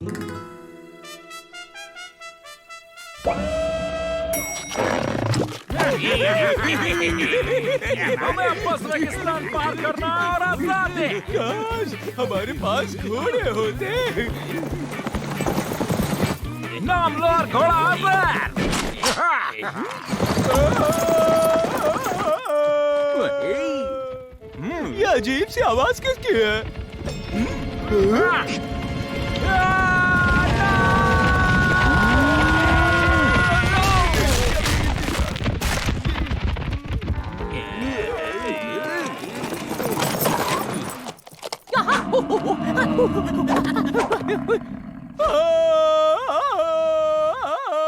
काश हमारे पास घोड़े होते। नाम लो और घोड़ा आजाद। ये अजीब सी आवाज किसकी है?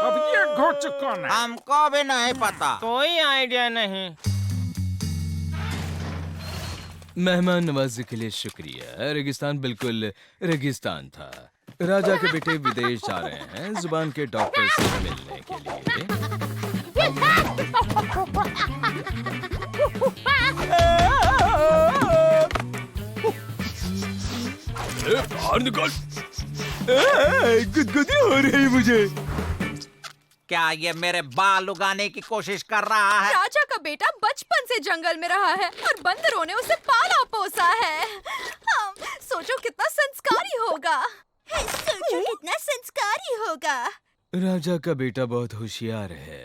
अब ये घोट कौन है? हमको भी नहीं पता। कोई आइडिया नहीं। मेहमान नवाजी के लिए शुक्रिया। रेगिस्तान बिल्कुल रेगिस्तान था। राजा के बेटे विदेश जा रहे हैं जुबान के डॉक्टर से मिलने के लिए। बाहर निकल। गुदगुदी हो रही मुझे। क्या ये मेरे बाल उगाने की कोशिश कर रहा है? राजा का बेटा बचपन से जंगल में रहा है और बंदरों ने उसे पाला पोसा है। सोचो कितना संस्कारी होगा। सोचो कितना संस्कारी होगा। राजा का बेटा बहुत होशियार है।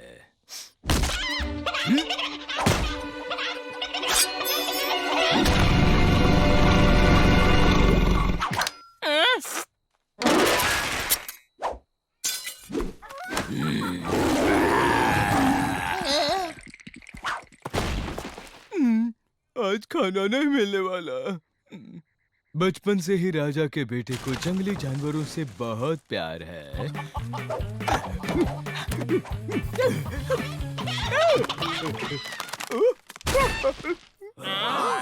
आज खाना नहीं मिलने वाला। बचपन से ही राजा के बेटे को जंगली जानवरों से बहुत प्यार है।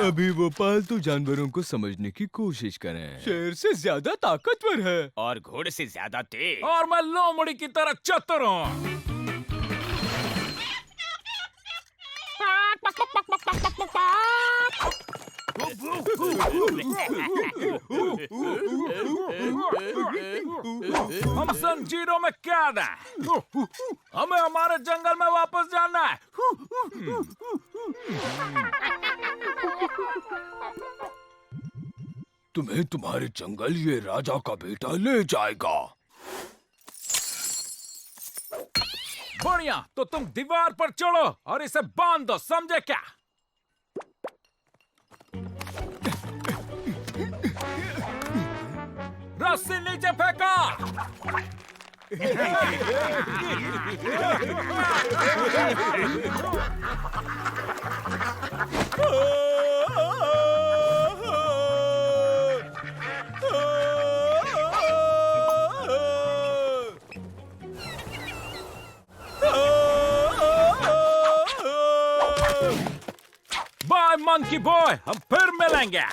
अभी वो पालतू जानवरों को समझने की कोशिश करें। शेर से ज्यादा ताकतवर है और घोड़े से ज्यादा तेज। और मैं लोमड़ी की तरह चतुर हूँ। हम संजीरों में कैद हैं। हमें हमारे जंगल में वापस जाना है। तुम्हें तुम्हारे जंगल ये राजा का बेटा ले जाएगा। बढ़िया, तो तुम दीवार पर चढ़ो और इसे बांध दो, समझे क्या? रस्सी नीचे फेंको। बाय मंकी बॉय, हम फिर मिलेंगे।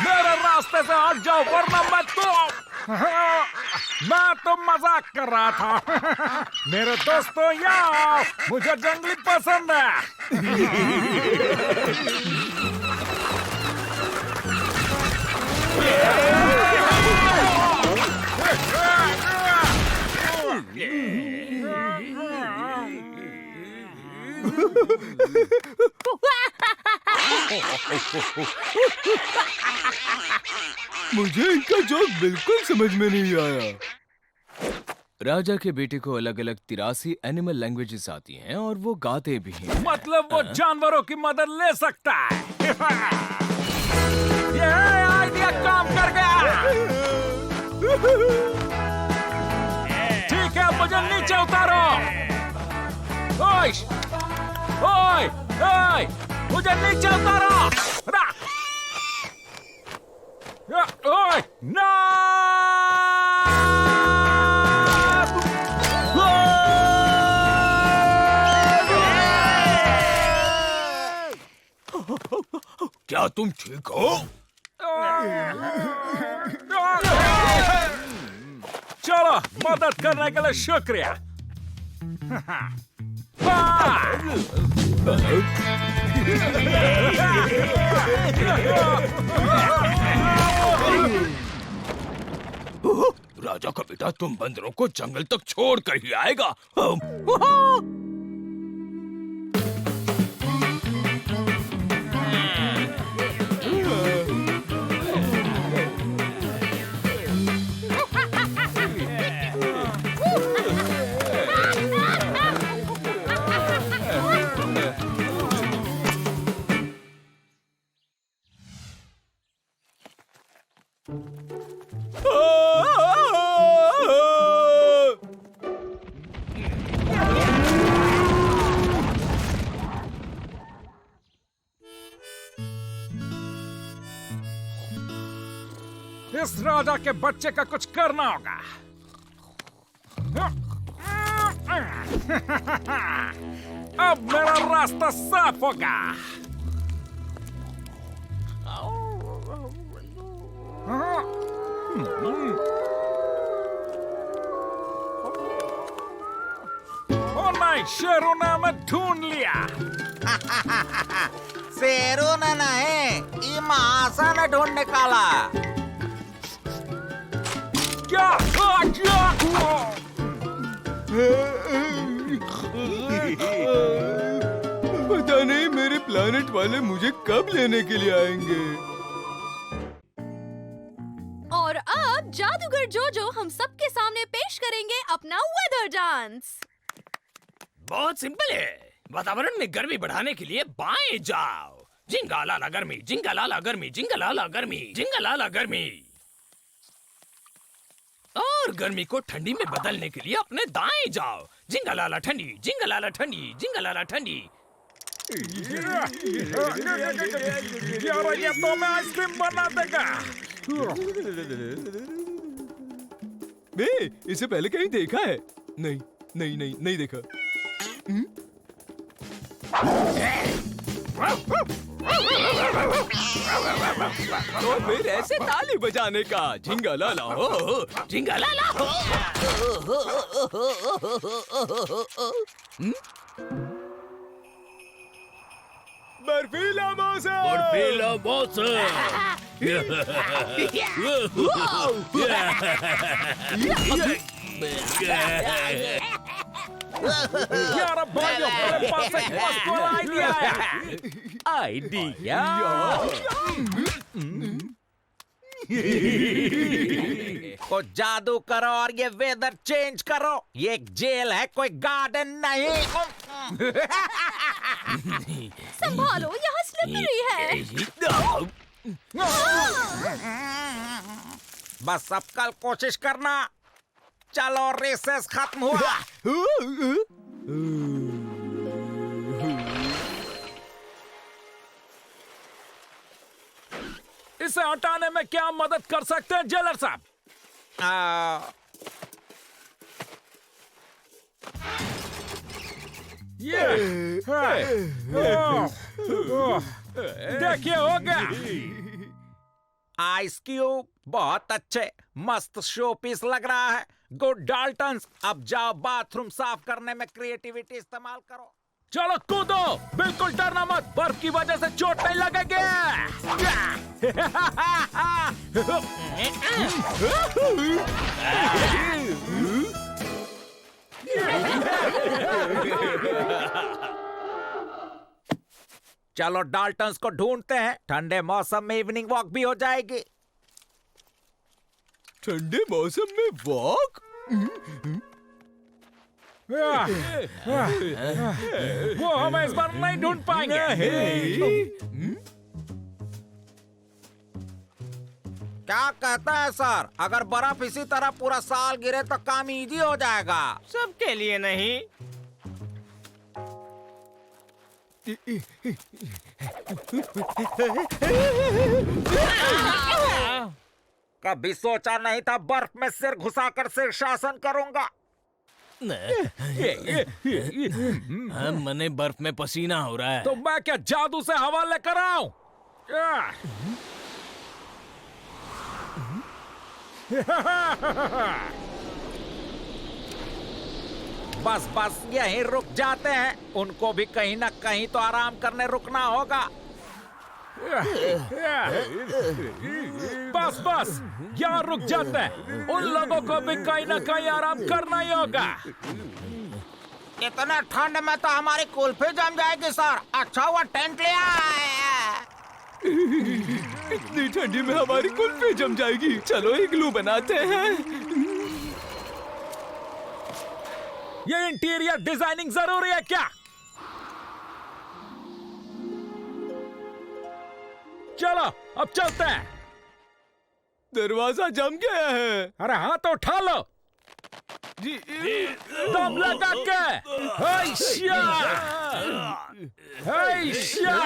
मेरे रास्ते से हट जाओ वरना मैं तो मजाक कर रहा था। मेरे दोस्तों यार, मुझे जंगली पसंद है। मुझे इनका जोक बिल्कुल समझ में नहीं आया। राजा के बेटे को अलग अलग 83 एनिमल लैंग्वेजेस आती हैं और वो गाते भी हैं। मतलब वो जानवरों की मदद ले सकता है। ये आइडिया काम कर गया। ठीक है, मुझे नीचे उतारो। ओए, ओए, ओए, मुझे नीचे उतारो। ओए, ना! क्या तुम ठीक हो? चलो, मदद करने के लिए शुक्रिया। राजा का बेटा तुम बंदरों को जंगल तक छोड़ कर ही आएगा। इस राजा के बच्चे का कुछ करना होगा। अब मेरा रास्ता साफ होगा। ओ नहीं, शेरों ने हमें ढूंढ लिया। शेरों ने नहीं, इमासा ने ढूंढ निकाला। क्या? पता नहीं मेरे प्लैनेट वाले मुझे कब लेने के लिए आएंगे। और अब जादूगर जोजो हम सबके सामने पेश करेंगे अपना वेदर डांस। बहुत सिंपल है। वातावरण में गर्मी बढ़ाने के लिए बाएं जाओ। जिंगालाला गर्मी, जिंगालाला गर्मी, जिंगालाला गर्मी, जिंगालाला गर्मी। और गर्मी को ठंडी में बदलने के लिए अपने दाएं जाओ। जिंगालाला ठंडी, जिंगालाला ठंडी, जिंगालाला ठंडी। यार ये तो मैं आइसक्रीम बना देगा। इसे पहले कहीं देखा है? नहीं नहीं नहीं नहीं देखा। तो फिर ऐसे ताली बजाने का। जिंगालाला हो, जिंगालाला हो। बर्फीला मौसम। बर्फीला मौसम। यार भाइयों, मेरे पास एक मस्त आइडिया है। आइडिया? तो जादू करो और ये वेदर चेंज करो। ये एक जेल है, कोई गार्डन नहीं। संभालो, यहाँ स्लिपरी है। बस अब कल कोशिश करना। चलो, रेसेस खत्म हुआ। इसे हटाने में क्या मदद कर सकते हैं जेलर साहब? देखिए, हो गया। आइस क्यूब बहुत अच्छे, मस्त शो पीस लग रहा है। गुड डाल्टन्स, अब जाओ बाथरूम साफ करने में क्रिएटिविटी इस्तेमाल करो। चलो कूदो, बिल्कुल डरना मत, बर्फ की वजह से चोट नहीं लगेगी। चलो डाल्टन्स को ढूंढते हैं। ठंडे मौसम में इवनिंग वॉक भी हो जाएगी। ठंडे मौसम में वॉक? वो हमें इस बार नहीं ढूंढ पाएंगे। क्या कहता है सर? अगर बर्फ इसी तरह पूरा साल गिरे तो काम इजी हो जाएगा। सबके लिए नहीं। कभी सोचा नहीं था बर्फ में सिर घुसाकर शीर्षासन करूंगा। मने बर्फ में पसीना हो रहा है। तो मैं क्या जादू से हवा लेकर आऊं? बस बस यहीं रुक जाते हैं, उनको भी कहीं ना कहीं तो आराम करने रुकना होगा। बस बस यहाँ रुक जाते हैं, उन लोगों को भी कहीं ना कहीं आराम करना ही होगा। इतने ठंड में तो हमारी कुल्फी जम जाएगी सर। अच्छा हुआ टेंट ले आए। इतनी ठंडी में हमारी कुल्फी जम जाएगी। चलो इग्लू बनाते हैं। ये इंटीरियर डिजाइनिंग जरूरी है क्या? चलो अब चलते हैं। दरवाजा जम गया है। अरे हाँ तो उठा लो, जी दम लगा के। हैशा! हैशा!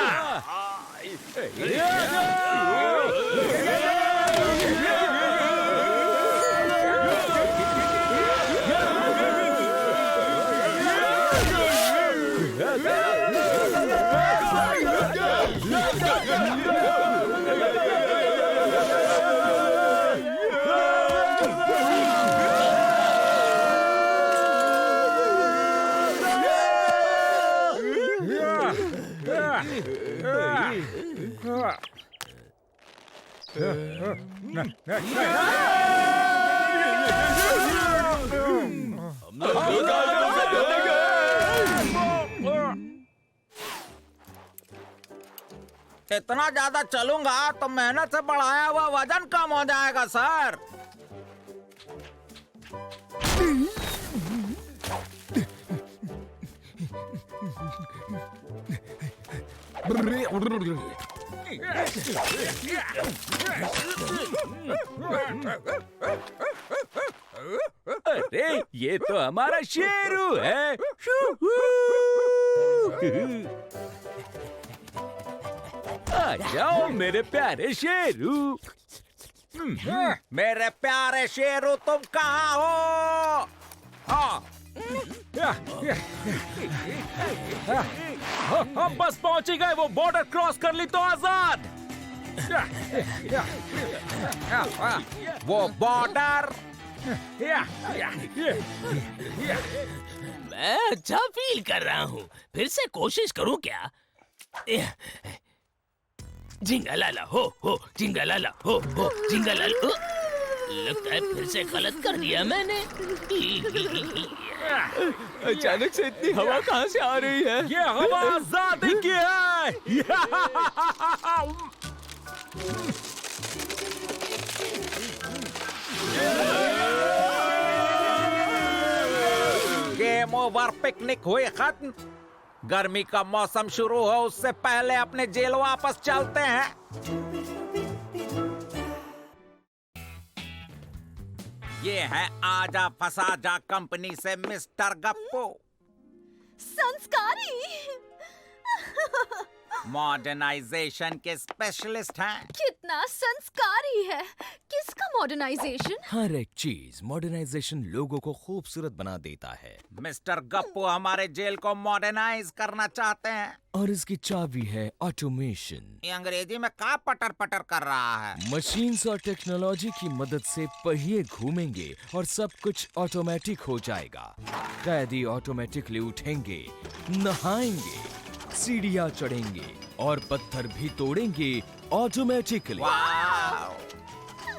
इतना ज्यादा चलूंगा तो मेहनत से बढ़ाया हुआ वजन कम हो जाएगा सर। अरे ये तो हमारा शेरू है। आ जाओ मेरे प्यारे शेरू। मेरे प्यारे शेरू तुम कहाँ हो? हम बस पहुंच ही गए, वो बॉर्डर क्रॉस कर ली तो आजाद। वो बॉर्डर मैं अच्छा फील कर रहा हूँ। फिर से कोशिश करूँ क्या? जिंगलाला हो जिंगलाला हो जिंगलाला। लगता है फिर से गलत कर दिया मैंने। अचानक से इतनी हवा कहाँ से आ रही है? ये हवा आजादी की है। गेम ओवर, पिकनिक हुई खत्म। गर्मी का मौसम शुरू हो उससे पहले अपने जेल वापस चलते हैं। ये है आजा फसा जा कंपनी से मिस्टर गप्पू। संस्कारी। मॉडर्नाइजेशन के स्पेशलिस्ट हैं। कितना संस्कारी है। किसका मॉडर्नाइजेशन? हर एक चीज मॉडर्नाइजेशन लोगों को खूबसूरत बना देता है। मिस्टर गप्पू हमारे जेल को मॉडर्नाइज करना चाहते हैं। और इसकी चाबी है ऑटोमेशन। ये अंग्रेजी में क्या पटर पटर कर रहा है? मशीन्स और टेक्नोलॉजी की मदद से पहिए घूमेंगे और सब कुछ ऑटोमेटिक हो जाएगा। कैदी ऑटोमेटिकली उठेंगे, नहाएंगे, सीढ़ियाँ चढ़ेंगे और पत्थर भी तोड़ेंगे ऑटोमेटिकली।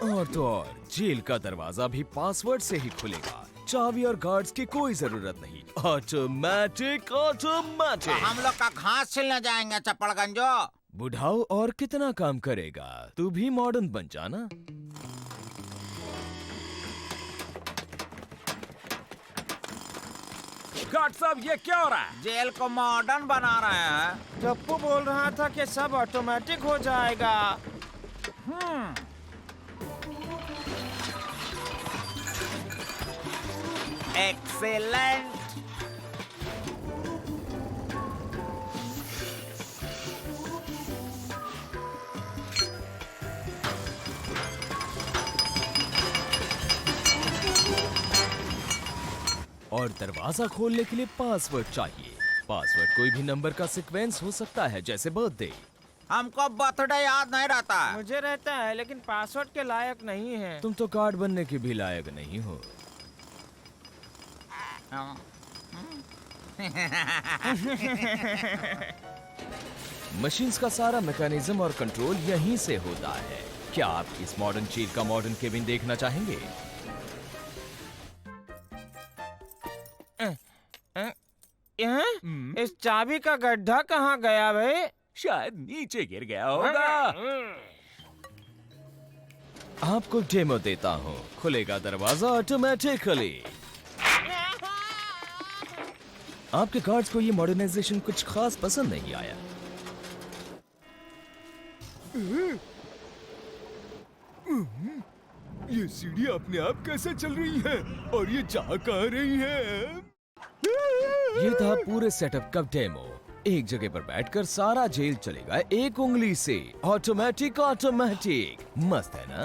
और तो और जेल का दरवाजा भी पासवर्ड से ही खुलेगा। चाबी और गार्ड्स की कोई जरूरत नहीं। Automatic automatic. हम लोग का घास छिलने जाएंगे चप्पड़गंजो। बुढ़ाओ और कितना काम करेगा? तू भी मॉडर्न बन जाना। गार्ड साहब ये क्या हो रहा है? जेल को मॉडर्न बना रहे हैं। गप्पू बोल रहा था कि सब ऑटोमेटिक हो जाएगा। एक्सीलेंट। और दरवाजा खोलने के लिए पासवर्ड चाहिए। पासवर्ड कोई भी नंबर का सीक्वेंस हो सकता है, जैसे बर्थडे। हमको बर्थडे याद नहीं रहता है। मुझे रहता है लेकिन पासवर्ड के लायक नहीं है। तुम तो कार्ड बनने के भी लायक नहीं हो। मशीन्स का सारा मैकेनिज्म और कंट्रोल यहीं से होता है। क्या आप इस मॉडर्न चीज का मॉडर्न केबिन देखना चाहेंगे? इस चाबी का गड्ढा कहाँ गया भाई? शायद नीचे गिर गया होगा। आपको डेमो देता हूँ। खुलेगा दरवाजा ऑटोमेटिकली। आपके गार्ड्स को ये मॉडर्नाइजेशन कुछ खास पसंद नहीं आया। ये सीढ़ी अपने आप कैसे चल रही है और ये जा कहाँ रही है? ये था पूरे सेटअप का डेमो। एक जगह पर बैठकर सारा जेल चलेगा एक उंगली से। Automatic automatic. मस्त है ना?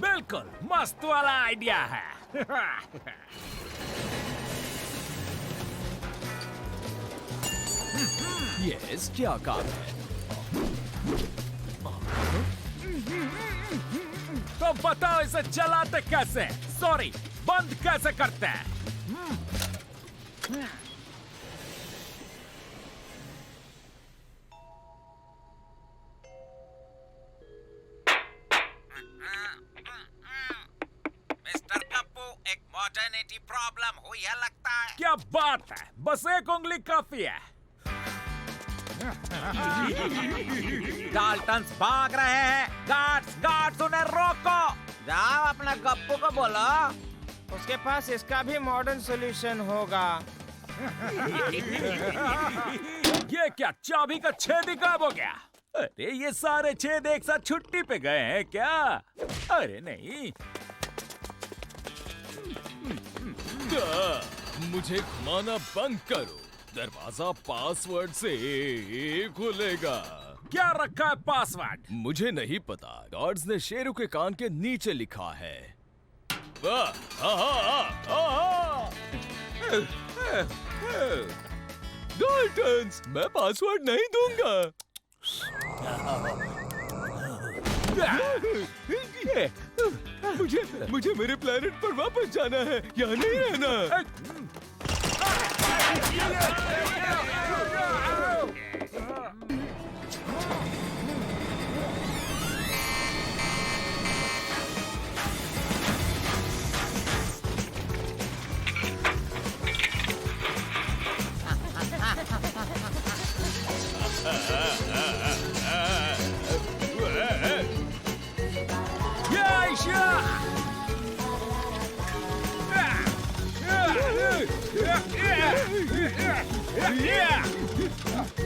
बिल्कुल मस्त वाला आइडिया है। यस, क्या काम है? तो बताओ इसे चलाते कैसे? सॉरी, बंद कैसे करते हैं? मिस्टर कप्पू, एक मॉडर्निटी प्रॉब्लम हुई है लगता है। क्या बात है, बस एक उंगली काफी है। डाल्टन्स भाग रहे हैं। गार्ड्स उन्हें रोको। जाओ अपने गप्पू को बोलो। उसके पास इसका भी मॉडर्न सॉल्यूशन होगा। ये क्या, चाबी का छेद ही गायब हो गया? अरे ये सारे छेद एक साथ छुट्टी पे गए हैं क्या? अरे नहीं। मुझे घुमाना बंद करो। दरवाजा पासवर्ड से खुलेगा। क्या रखा है पासवर्ड? मुझे नहीं पता। गार्ड्स ने शेरू के कान के नीचे लिखा है। डाल्टन्स, मैं पासवर्ड नहीं दूंगा। मुझे मेरे प्लेनेट पर वापस जाना है, यहाँ नहीं रहना।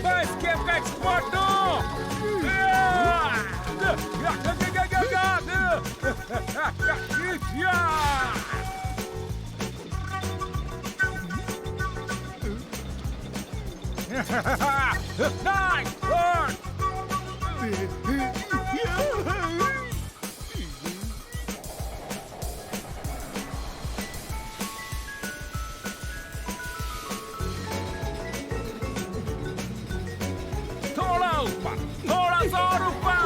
Vai esquema exporto! Nice! थोड़ा सा और ऊपर।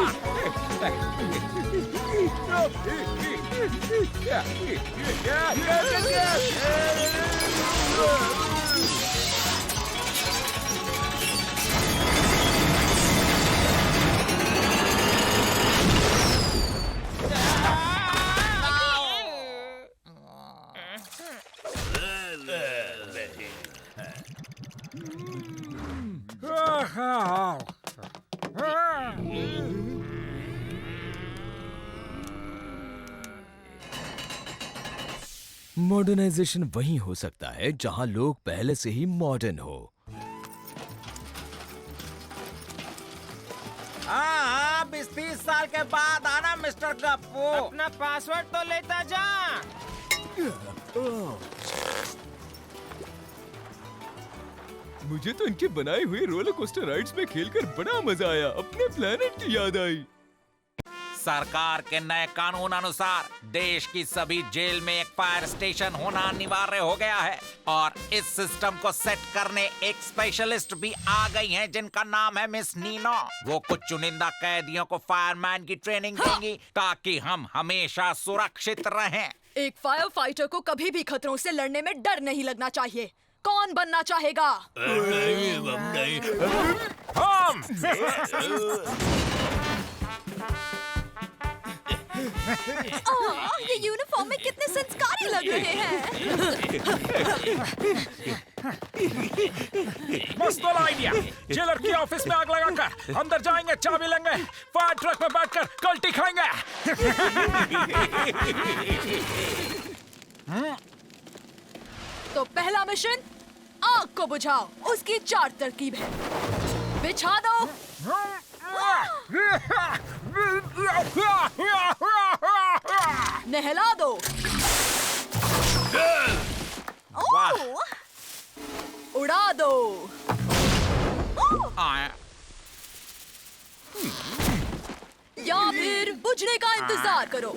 मॉडर्नाइजेशन वहीं हो सकता है जहां लोग पहले से ही मॉडर्न हो। हाँ, 20-30 साल के बाद आना मिस्टर गप्पू। अपना पासवर्ड तो लेता जा। मुझे तो इनके बनाए हुए रोलर कोस्टर राइड्स में खेलकर बड़ा मजा आया। अपने प्लेनेट की याद आई। सरकार के नए कानून अनुसार देश की सभी जेल में एक फायर स्टेशन होना अनिवार्य हो गया है और इस सिस्टम को सेट करने एक स्पेशलिस्ट भी आ गई हैं जिनका नाम है मिस नीनो। वो कुछ चुनिंदा कैदियों को फायरमैन की ट्रेनिंग देंगी ताकि हम हमेशा सुरक्षित रहें। एक फायर फाइटर को कभी भी खतरों से लड़ने में डर नहीं लगना चाहिए। कौन बनना चाहेगा? हम ये यूनिफॉर्म में कितने संस्कारी लग रहे हैं। मस्त वाला आइडिया। जेलर की ऑफिस में आग लगाकर अंदर जाएंगे, चाबी लेंगे, फायर ट्रक में बैठकर कल्टी खाएंगे। तो पहला मिशन, आग को बुझाओ। उसकी 4 तरकीब है। बिछा दो, नहला दो, ओह, उड़ा दो, या फिर बुझने का इंतजार करो।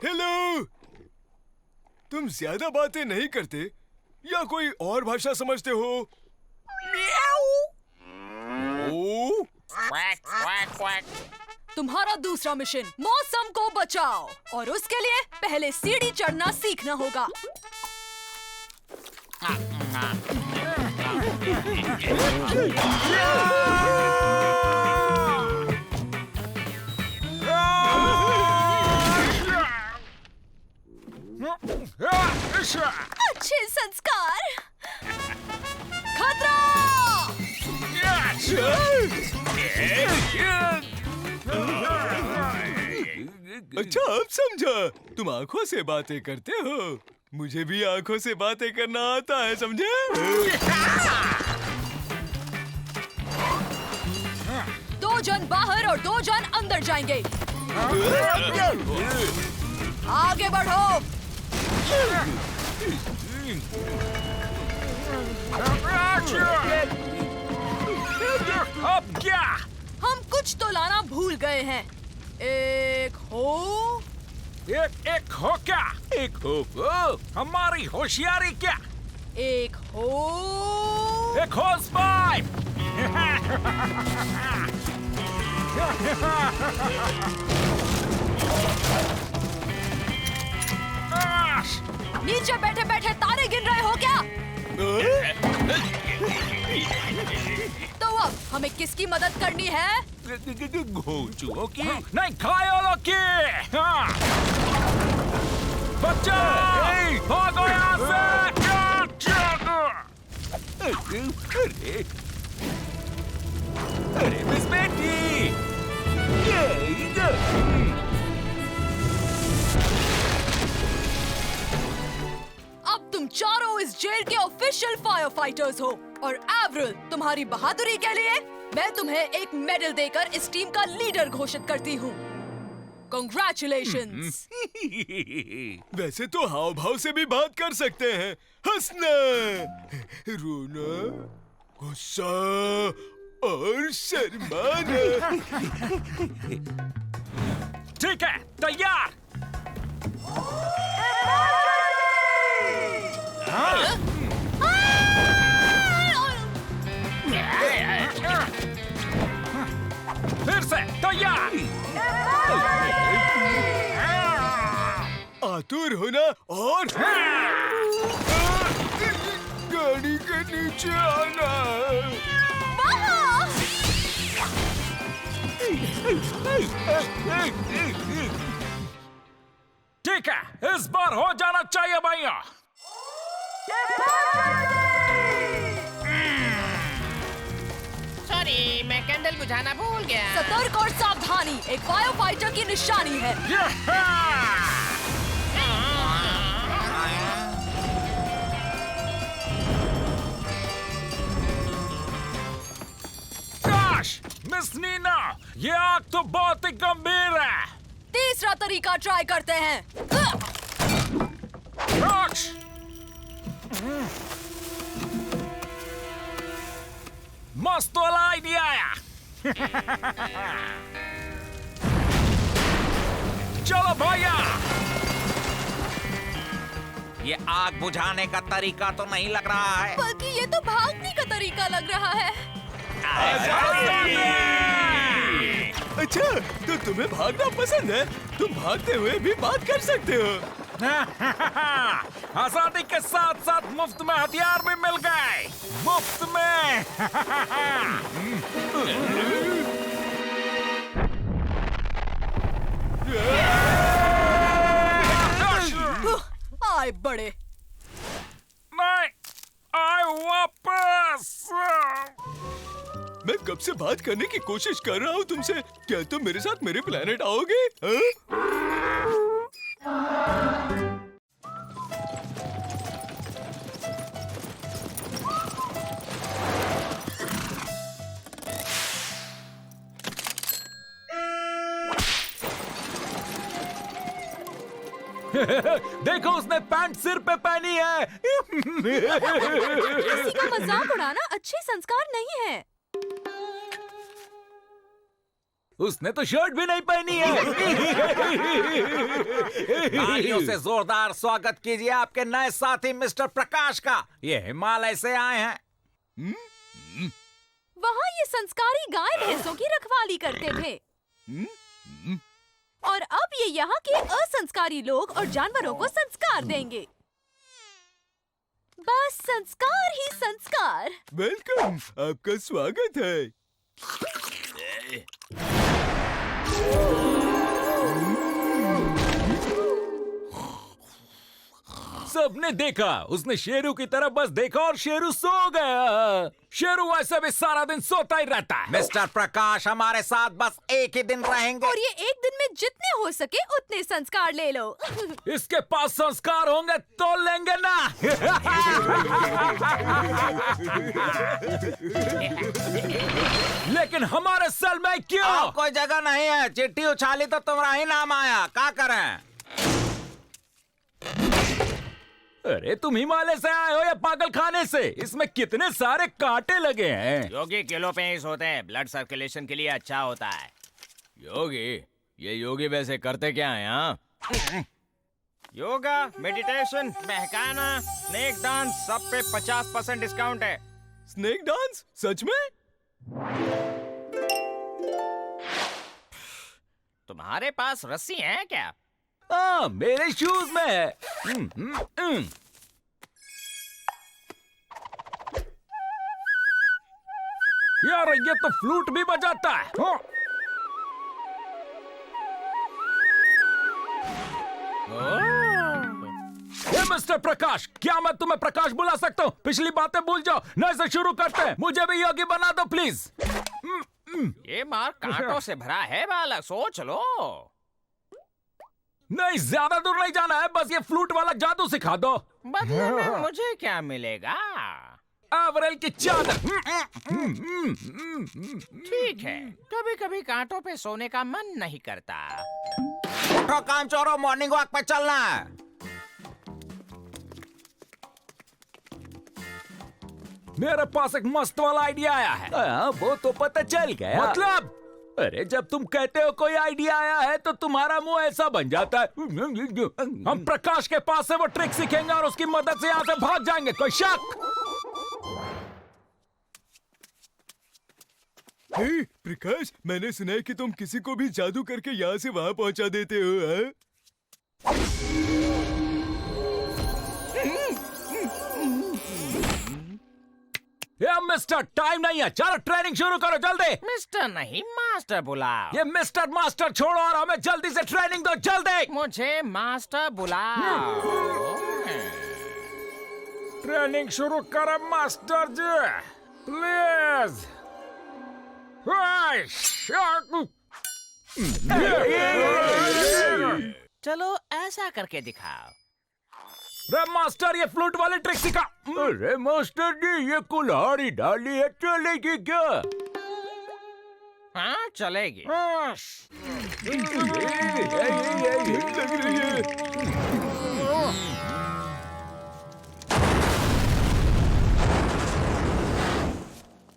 हेलो, तुम ज्यादा बातें नहीं करते या कोई और भाषा समझते हो? ओ, तुम्हारा दूसरा मिशन, मौसम को बचाओ, और उसके लिए पहले सीढ़ी चढ़ना सीखना होगा। अच्छे संस्कार। खतरा! अच्छा अब समझा, तुम आंखों से बातें करते हो। मुझे भी आंखों से बातें करना आता है, समझे? 2 जन बाहर और 2 जन अंदर जाएंगे। आगे बढ़ो। अब क्या? हम कुछ तो लाना भूल गए हैं। एक हो, एक हो क्या? एक हो हमारी होशियारी क्या? एक हो, एक होस पाइप। नीचे बैठे बैठे तारे गिन रहे हो क्या? तो अब हमें किसकी मदद करनी है? घोंचुओं की नहीं, घायलों की। हाँ। बचाओ! भागो यहाँ से! अरे मिस बेटी! अब तुम चारों इस जेल के ऑफिशियल फायर फाइटर्स हो, और एवरिल, तुम्हारी बहादुरी के लिए मैं तुम्हें एक मेडल देकर इस टीम का लीडर घोषित करती हूँ। Congratulations! वैसे तो हाव भाव से भी बात कर सकते हैं। हंसना, रोना, गुस्सा और शर्माना। ठीक है, तैयार। फिर से तैयार। आतुर होना और गाड़ी के नीचे आना। ठीक है, इस बार हो जाना चाहिए भैया। सॉरी, मैं कैंडल बुझाना भूल गया। सतर्क और सावधानी एक फायर फाइटर की निशानी है। काश, मिस नीना, ये आग तो बहुत ही गंभीर है। तीसरा तरीका ट्राई करते हैं। काश! मस्त वाला आइडिया आया। चलो भैया। ये आग बुझाने का तरीका तो नहीं लग रहा है। बल्कि ये तो भागने का तरीका लग रहा है। अच्छा, तो तुम्हें भागना पसंद है? तुम भागते हुए भी बात कर सकते हो। आजादी के साथ साथ मुफ्त में हथियार भी मिल गए, मुफ्त में। आए बड़े। नहीं, आए वापस। मैं कब से बात करने की कोशिश कर रहा हूँ तुमसे। क्या तुम मेरे साथ मेरे प्लेनेट आओगे? देखो उसने पैंट सिर पे पहनी है। किसी का मजाक उड़ाना अच्छे संस्कार नहीं है। उसने तो शर्ट भी नहीं पहनी है। तालियों से जोरदार स्वागत कीजिए आपके नए साथी मिस्टर प्रकाश का। ये हिमालय से आए हैं। वहाँ ये संस्कारी गाय भैंसों की रखवाली करते थे और अब ये यहाँ के असंस्कारी लोग और जानवरों को संस्कार देंगे। बस संस्कार ही संस्कार। वेलकम, आपका स्वागत है। सबने देखा, उसने शेरू की तरफ बस देखा और शेरू सो गया। शेरू वैसे भी सारा दिन सोता ही रहता है। मिस्टर प्रकाश हमारे साथ बस एक ही दिन रहेंगे। और ये एक दिन में जितने हो सके उतने संस्कार ले लो। इसके पास संस्कार होंगे तो लेंगे ना। लेकिन हमारे सेल में क्यों? अब कोई जगह नहीं है। चिट्ठी उछाली तो तुम्हारा ही नाम आया। क्या करें? अरे तुम हिमालय से आए हो या पागल खाने से? इसमें कितने सारे कांटे लगे हैं। योगी किलो पे ही सोते हैं, ब्लड सर्कुलेशन के लिए अच्छा होता है। योगी? ये योगी वैसे करते क्या है? हाँ, योगा, मेडिटेशन, बहकाना, स्नेक डांस, सब पे 50% डिस्काउंट है। Snake dance? सच में? तुम्हारे पास रस्सी है क्या? हाँ, मेरे शूज में है। यार ये तो फ्लूट भी बजाता है। हाँ। ये मिस्टर प्रकाश, क्या मैं तुम्हें प्रकाश बुला सकता हूँ? पिछली बातें भूल जाओ, नए से शुरू करते हैं। मुझे भी योगी बना दो प्लीज। ये मार्ग कांटों से भरा है बालक, सोच लो। नहीं, ज्यादा दूर नहीं जाना है, बस ये फ्लूट वाला जादू सिखा दो। बदले में मुझे क्या मिलेगा? एवरेल की चादर। ठीक है, कभी कभी कांटों पे सोने का मन नहीं करता। उठो काम चोरो, मॉर्निंग वॉक पे चलना है। मेरे पास एक मस्त वाला आइडिया आया है। वो तो पता चल गया। मतलब? अरे जब तुम कहते हो कोई आइडिया आया है तो तुम्हारा मुंह ऐसा बन जाता है। हम प्रकाश के पास से वो ट्रिक सीखेंगे और उसकी मदद से यहाँ से भाग जाएंगे। कोई शक? हे, प्रकाश, मैंने सुना है कि तुम किसी को भी जादू करके यहाँ से वहाँ पहुँचा देते हो। हाँ? मिस्टर, टाइम नहीं है, चलो ट्रेनिंग शुरू करो जल्दी। मिस्टर नहीं, मास्टर बुलाओ। ये मिस्टर मास्टर छोड़ो और हमें जल्दी से ट्रेनिंग दो, जल्दी। मुझे मास्टर बुलाओ। ट्रेनिंग शुरू करें मास्टर जी, प्लीज। चलो ऐसा करके दिखाओ। रे मास्टर, ये फ्लूट वाली ट्रिक सिखा। अरे मास्टर जी, ये कुल्हाड़ी डाली है, चलेगी क्या? हाँ चलेगी। लग रही है।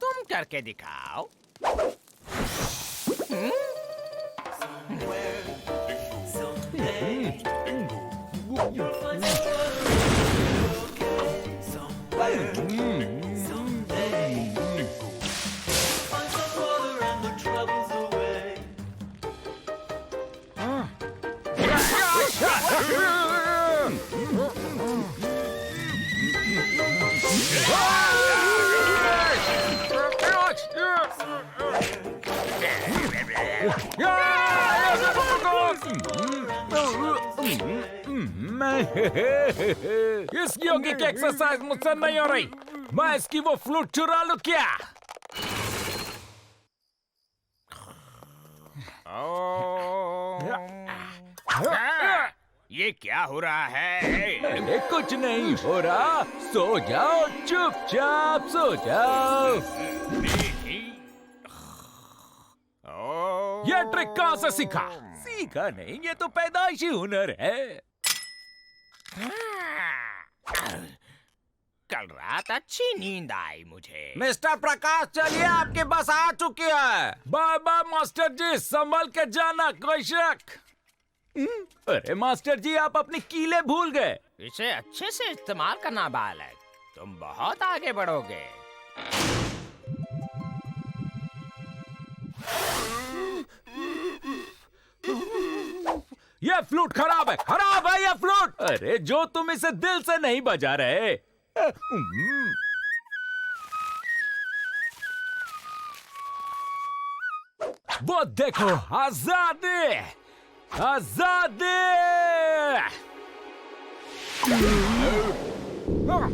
तुम करके दिखाओ। इस योगी की एक्सरसाइज मुझसे नहीं हो रही। मैं इसकी वो फ्लूट चुरा लूं क्या? ये क्या हो रहा है? अरे कुछ नहीं हो रहा। सो जाओ, चुपचाप सो जाओ। ये ट्रिक कहाँ से सीखा? सीखा नहीं, ये तो पैदाइशी हुनर है। कल रात अच्छी नींद आई मुझे। मिस्टर प्रकाश, चलिए आपकी बस आ चुकी है। बाय बाय मास्टर जी, संभल के जाना, कोई शक? अरे मास्टर जी, आप अपनी कीलें भूल गए। इसे अच्छे से इस्तेमाल करना बालक, तुम बहुत आगे बढ़ोगे। ये फ्लूट खराब है ये फ्लूट। अरे जो तुम इसे दिल से नहीं बजा रहे। वो देखो, आजादी आजादी।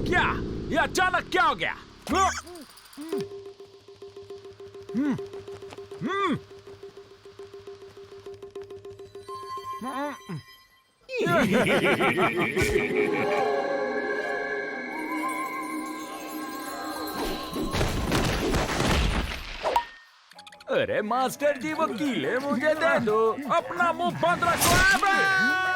क्या ये अचानक क्या हो गया? अरे मास्टर जी, वो कीले मुझे दे दो। अपना मुंह बंद रखो।